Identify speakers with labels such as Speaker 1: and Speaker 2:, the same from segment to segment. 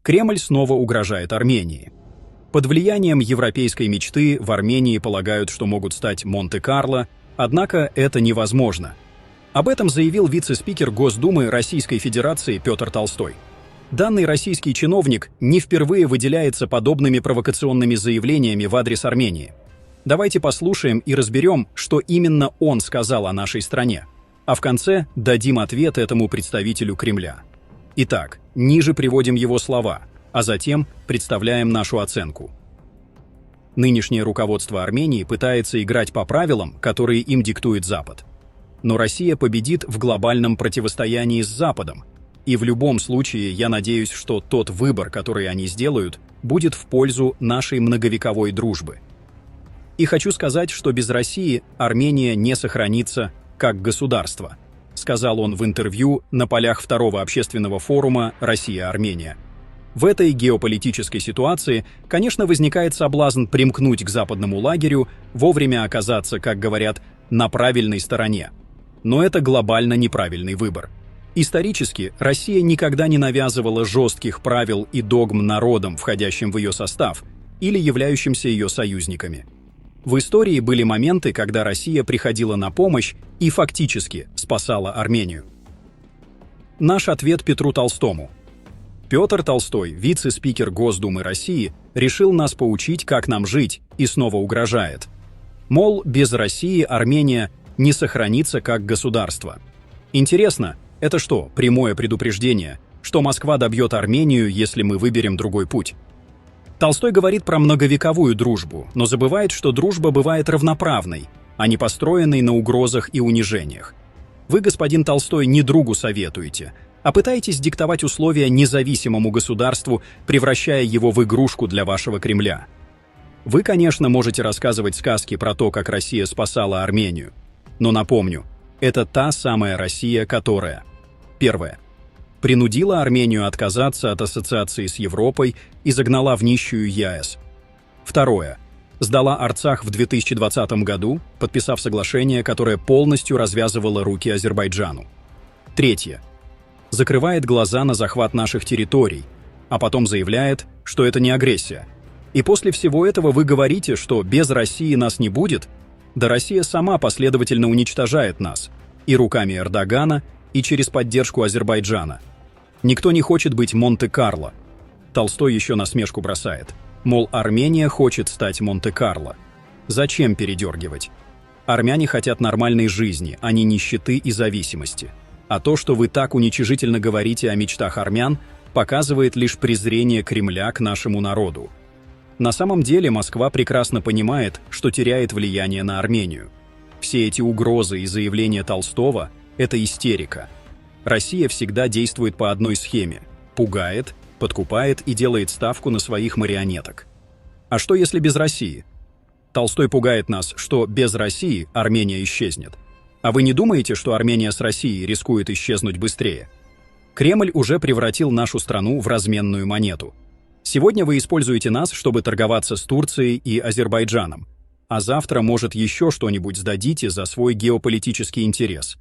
Speaker 1: Кремль снова угрожает Армении. Под влиянием европейской мечты в Армении полагают, что могут стать Монте-Карло, однако это невозможно. Об этом заявил вице-спикер Госдумы Российской Федерации Петр Толстой. Данный российский чиновник не впервые выделяется подобными провокационными заявлениями в адрес Армении. Давайте послушаем и разберем, что именно он сказал о нашей стране. А в конце дадим ответ этому представителю Кремля. Итак, ниже приводим его слова, а затем представляем нашу оценку. Нынешнее руководство Армении пытается играть по правилам, которые им диктует Запад. Но Россия победит в глобальном противостоянии с Западом. И в любом случае я надеюсь, что тот выбор, который они сделают, будет в пользу нашей многовековой дружбы. И хочу сказать, что без России Армения не сохранится как государство, сказал он в интервью на полях второго общественного форума «Россия-Армения». В этой геополитической ситуации, конечно, возникает соблазн примкнуть к западному лагерю, вовремя оказаться, как говорят, на правильной стороне. Но это глобально неправильный выбор. Исторически Россия никогда не навязывала жестких правил и догм народам, входящим в ее состав, или являющимся ее союзниками. В истории были моменты, когда Россия приходила на помощь и фактически спасала Армению. Наш ответ Петру Толстому. Петр Толстой, вице-спикер Госдумы России, решил нас поучить, как нам жить, и снова угрожает. Мол, без России Армения не сохранится как государство. Интересно, это что, прямое предупреждение, что Москва добьет Армению, если мы выберем другой путь? Толстой говорит про многовековую дружбу, но забывает, что дружба бывает равноправной, а не построенной на угрозах и унижениях. Вы, господин Толстой, не другу советуете, а пытаетесь диктовать условия независимому государству, превращая его в игрушку для вашего Кремля. Вы, конечно, можете рассказывать сказки про то, как Россия спасала Армению. Но напомню, это та самая Россия, которая: первое. Принудила Армению отказаться от ассоциации с Европой и загнала в нищую ЕАЭС. Второе. Сдала Арцах в 2020 году, подписав соглашение, которое полностью развязывало руки Азербайджану. Третье. Закрывает глаза на захват наших территорий, а потом заявляет, что это не агрессия. И после всего этого вы говорите, что без России нас не будет? Да Россия сама последовательно уничтожает нас. И руками Эрдогана, и через поддержку Азербайджана. Никто не хочет быть Монте-Карло. Толстой еще насмешку бросает. Мол, Армения хочет стать Монте-Карло. Зачем передергивать? Армяне хотят нормальной жизни, а не нищеты и зависимости. А то, что вы так уничижительно говорите о мечтах армян, показывает лишь презрение Кремля к нашему народу. На самом деле Москва прекрасно понимает, что теряет влияние на Армению. Все эти угрозы и заявления Толстого – это истерика. Россия всегда действует по одной схеме – пугает, подкупает и делает ставку на своих марионеток. А что если без России? Толстой пугает нас, что без России Армения исчезнет. А вы не думаете, что Армения с Россией рискует исчезнуть быстрее? Кремль уже превратил нашу страну в разменную монету. Сегодня вы используете нас, чтобы торговаться с Турцией и Азербайджаном, а завтра, может, еще что-нибудь сдадите за свой геополитический интерес.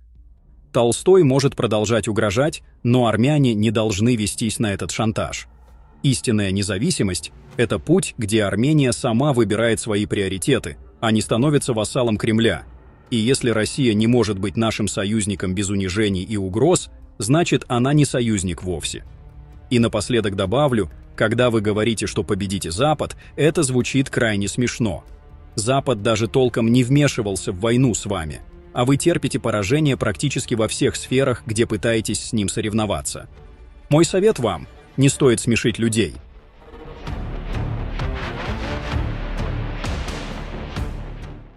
Speaker 1: Толстой может продолжать угрожать, но армяне не должны вестись на этот шантаж. Истинная независимость – это путь, где Армения сама выбирает свои приоритеты, а не становится вассалом Кремля. И если Россия не может быть нашим союзником без унижений и угроз, значит, она не союзник вовсе. И напоследок добавлю, когда вы говорите, что победите Запад, это звучит крайне смешно. Запад даже толком не вмешивался в войну с вами, а вы терпите поражение практически во всех сферах, где пытаетесь с ним соревноваться. Мой совет вам – не стоит смешить людей.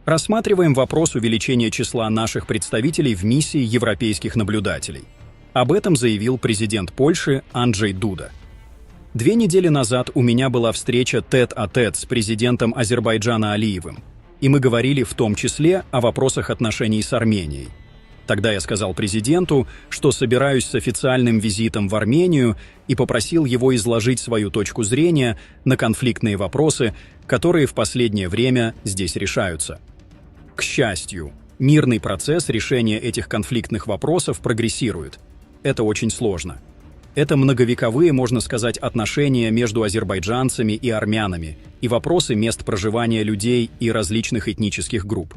Speaker 1: Рассматриваем вопрос увеличения числа наших представителей в миссии европейских наблюдателей. Об этом заявил президент Польши Анджей Дуда. 2 недели назад у меня была встреча тет-а-тет с президентом Азербайджана Алиевым, и мы говорили в том числе о вопросах отношений с Арменией. Тогда я сказал президенту, что собираюсь с официальным визитом в Армению и попросил его изложить свою точку зрения на конфликтные вопросы, которые в последнее время здесь решаются. К счастью, мирный процесс решения этих конфликтных вопросов прогрессирует. Это очень сложно. Это многовековые, можно сказать, отношения между азербайджанцами и армянами и вопросы мест проживания людей и различных этнических групп.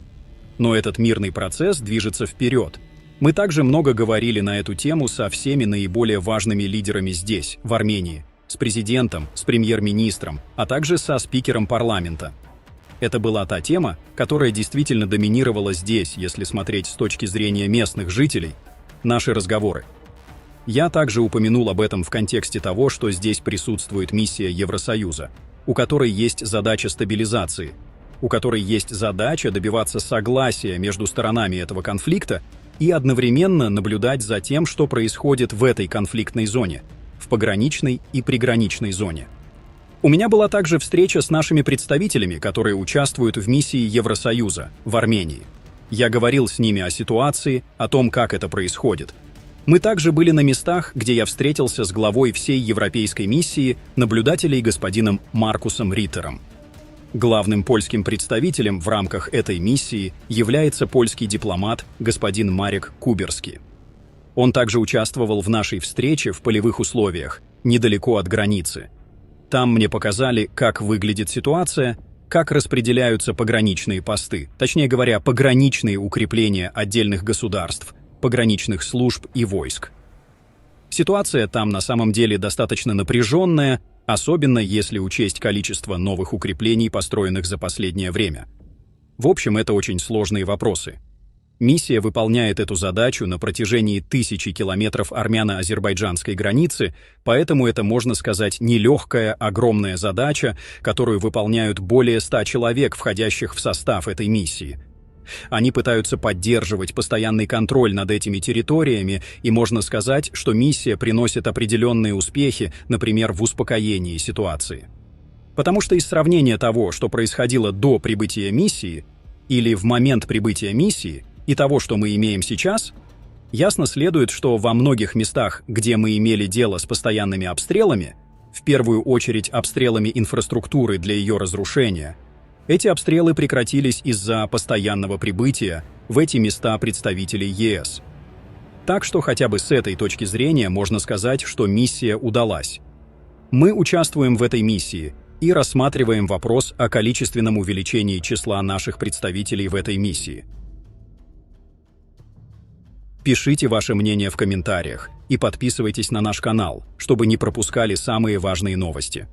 Speaker 1: Но этот мирный процесс движется вперед. Мы также много говорили на эту тему со всеми наиболее важными лидерами здесь, в Армении, с президентом, с премьер-министром, а также со спикером парламента. Это была та тема, которая действительно доминировала здесь, если смотреть с точки зрения местных жителей, наши разговоры. Я также упомянул об этом в контексте того, что здесь присутствует миссия Евросоюза, у которой есть задача стабилизации, у которой есть задача добиваться согласия между сторонами этого конфликта и одновременно наблюдать за тем, что происходит в этой конфликтной зоне, в пограничной и приграничной зоне. У меня была также встреча с нашими представителями, которые участвуют в миссии Евросоюза в Армении. Я говорил с ними о ситуации, о том, как это происходит. Мы также были на местах, где я встретился с главой всей европейской миссии, наблюдателей господином Маркусом Риттером. Главным польским представителем в рамках этой миссии является польский дипломат господин Марек Куберский. Он также участвовал в нашей встрече в полевых условиях, недалеко от границы. Там мне показали, как выглядит ситуация, как распределяются пограничные посты, точнее говоря, пограничные укрепления отдельных государств, пограничных служб и войск. Ситуация там на самом деле достаточно напряженная, особенно если учесть количество новых укреплений, построенных за последнее время. В общем, это очень сложные вопросы. Миссия выполняет эту задачу на протяжении 1000 километров армяно-азербайджанской границы, поэтому это, можно сказать, нелегкая, огромная задача, которую выполняют более 100 человек, входящих в состав этой миссии. Они пытаются поддерживать постоянный контроль над этими территориями, и можно сказать, что миссия приносит определенные успехи, например, в успокоении ситуации. Потому что из сравнения того, что происходило до прибытия миссии, или в момент прибытия миссии, и того, что мы имеем сейчас, ясно следует, что во многих местах, где мы имели дело с постоянными обстрелами, в первую очередь обстрелами инфраструктуры для ее разрушения, эти обстрелы прекратились из-за постоянного прибытия в эти места представителей ЕС. Так что хотя бы с этой точки зрения можно сказать, что миссия удалась. Мы участвуем в этой миссии и рассматриваем вопрос о количественном увеличении числа наших представителей в этой миссии. Пишите ваше мнение в комментариях и подписывайтесь на наш канал, чтобы не пропускали самые важные новости.